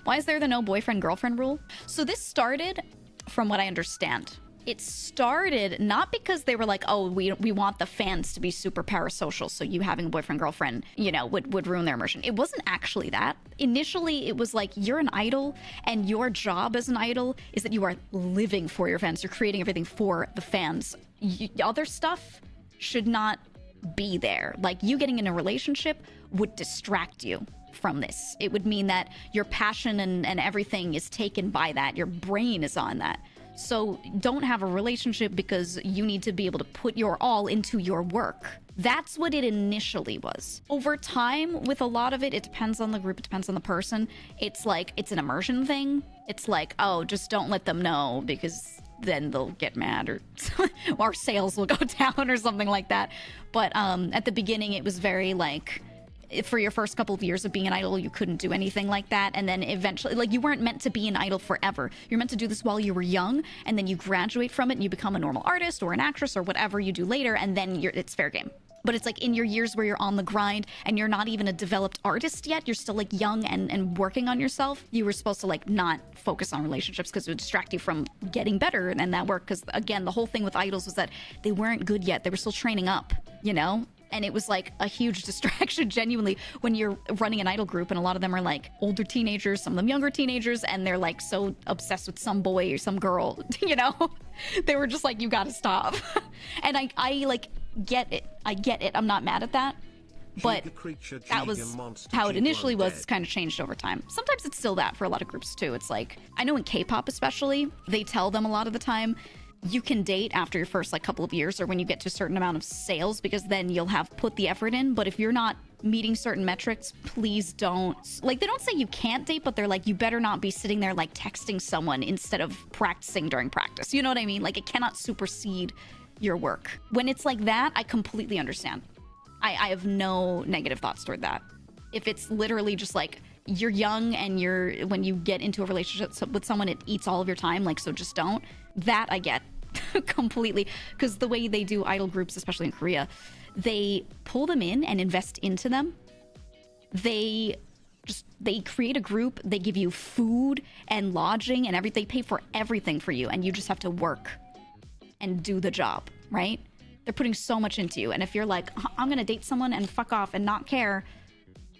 Why is there the no boyfriend-girlfriend rule? So this started, from what I understand, it started not because they were like, oh, we want the fans to be super parasocial, so you having a boyfriend-girlfriend, you know, would ruin their immersion. It wasn't actually that. Initially, it was like, you're an idol, and your job as an idol is that you are living for your fans. You're creating everything for the fans. Other stuff should not be there. Like, you getting in a relationship would distract you from this. It would mean that your passion and everything is taken by that. Your brain is on that. So don't have a relationship because you need to be able to put your all into your work. That's what it initially was. Over time, with a lot of it, it depends on the group, it depends on the person. It's like, it's an immersion thing. It's like, oh, just don't let them know because then they'll get mad or our sales will go down or something like that. But at the beginning, it was very like, for your first couple of years of being an idol, you couldn't do anything like that. And then eventually, like, you weren't meant to be an idol forever. You're meant to do this while you were young, and then you graduate from it and you become a normal artist or an actress or whatever you do later, and then it's fair game. But it's like in your years where you're on the grind and you're not even a developed artist yet, you're still like young and working on yourself, you were supposed to like not focus on relationships because it would distract you from getting better and that work. Because again, the whole thing with idols was that they weren't good yet. They were still training up, you know? And it was like a huge distraction, genuinely, when you're running an idol group and a lot of them are like older teenagers, some of them younger teenagers, and they're like so obsessed with some boy or some girl, you know? They were just like, you gotta stop. And I like get it. I get it. I'm not mad at that. But that was how it initially was. It's kind of changed over time. Sometimes it's still that for a lot of groups too. It's like, I know in K-pop especially, they tell them a lot of the time, you can date after your first like couple of years or when you get to a certain amount of sales, because then you'll have put the effort in. But if you're not meeting certain metrics, please don't. Like, they don't say you can't date, but they're like, you better not be sitting there like texting someone instead of practicing during practice. You know what I mean? Like, it cannot supersede your work. When it's like that, I completely understand. I have no negative thoughts toward that. If it's literally just like, you're young and when you get into a relationship with someone, it eats all of your time, like, so just don't. That I get completely, because the way they do idol groups, especially in Korea, they pull them in and invest into them. They create a group, they give you food and lodging and everything, they pay for everything for you, and you just have to work and do the job, right? They're putting so much into you. And if you're like, I'm gonna date someone and fuck off and not care,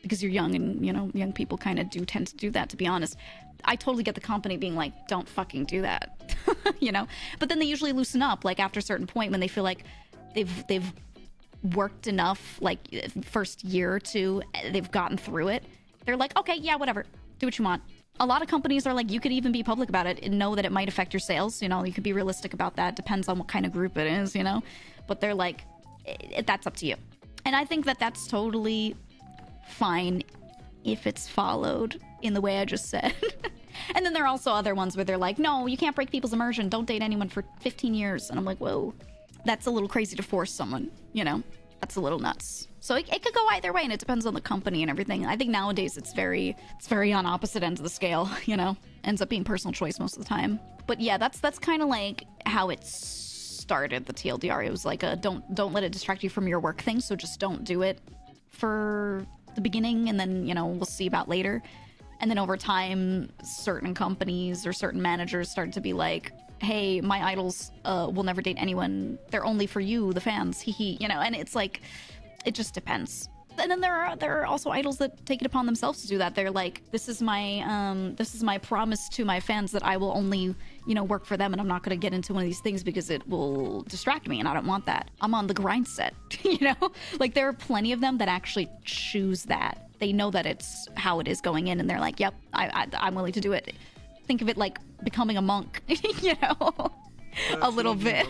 because you're young, and you know, young people kind of do tend to do that, to be honest. I totally get the company being like, don't fucking do that, you know? But then they usually loosen up, like after a certain point when they feel like they've worked enough, like first year or two, they've gotten through it. They're like, okay, yeah, whatever, do what you want. A lot of companies are like, you could even be public about it and know that it might affect your sales. You know, you could be realistic about that. Depends on what kind of group it is, you know? But they're like, that's up to you. And I think that that's totally fine if it's followed in the way I just said. And then there are also other ones where they're like, no, you can't break people's immersion. Don't date anyone for 15 years. And I'm like, whoa, that's a little crazy to force someone, you know? That's a little nuts. So it could go either way, and it depends on the company and everything. I think nowadays it's very on opposite ends of the scale, you know? Ends up being personal choice most of the time. But yeah, that's kind of like how it started, the TLDR. It was like a don't let it distract you from your work thing, so just don't do it for the beginning, and then, you know, we'll see about later. And then over time, certain companies or certain managers started to be like, hey, my idols will never date anyone. They're only for you, the fans, hee, you know? And it's like, it just depends. And then there are also idols that take it upon themselves to do that. They're like, this is my promise to my fans that I will only, you know, work for them, and I'm not going to get into one of these things because it will distract me, and I don't want that. I'm on the grind set, you know? Like, there are plenty of them that actually choose that. They know that it's how it is going in, and they're like, yep, I'm willing to do it. Think of it like becoming a monk, you know? A little bit.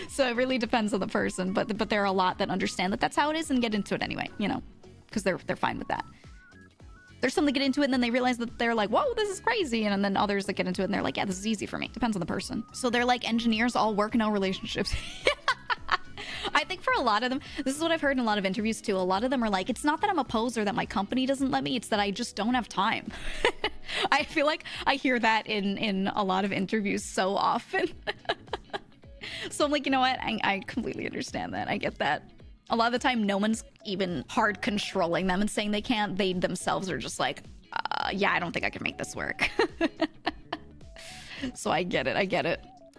So it really depends on the person, but there are a lot that understand that that's how it is and get into it anyway, you know, because they're fine with that. There's some that get into it and then they realize that they're like, whoa, this is crazy. And then others that get into it and they're like, yeah, this is easy for me. Depends on the person. So they're like, engineers all work, no relationships. I think for a lot of them, this is what I've heard in a lot of interviews too. A lot of them are like, it's not that I'm a poser that my company doesn't let me, it's that I just don't have time. I feel like I hear that in a lot of interviews so often. So I'm like, you know what? I completely understand that. I get that. A lot of the time, no one's even hard controlling them and saying they can't. They themselves are just like, yeah, I don't think I can make this work. So I get it. I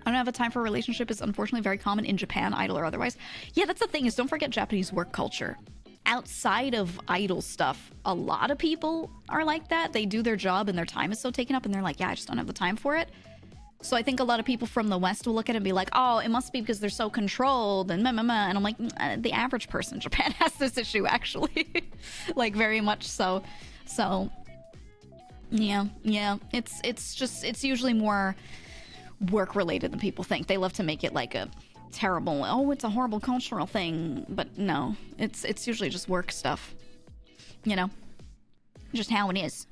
don't have a time for a relationship is unfortunately very common in Japan, idol or otherwise. Yeah, that's the thing, is don't forget Japanese work culture. Outside of idol stuff, a lot of people are like that. They do their job and their time is so taken up and they're like, yeah, I just don't have the time for it. So I think a lot of people from the West will look at it and be like, oh, it must be because they're so controlled and and I'm like, the average person in Japan has this issue, actually. Like, very much so. So yeah, it's usually more work related than people think. They love to make it like a terrible, oh, it's a horrible cultural thing, but no, it's usually just work stuff, you know, just how it is.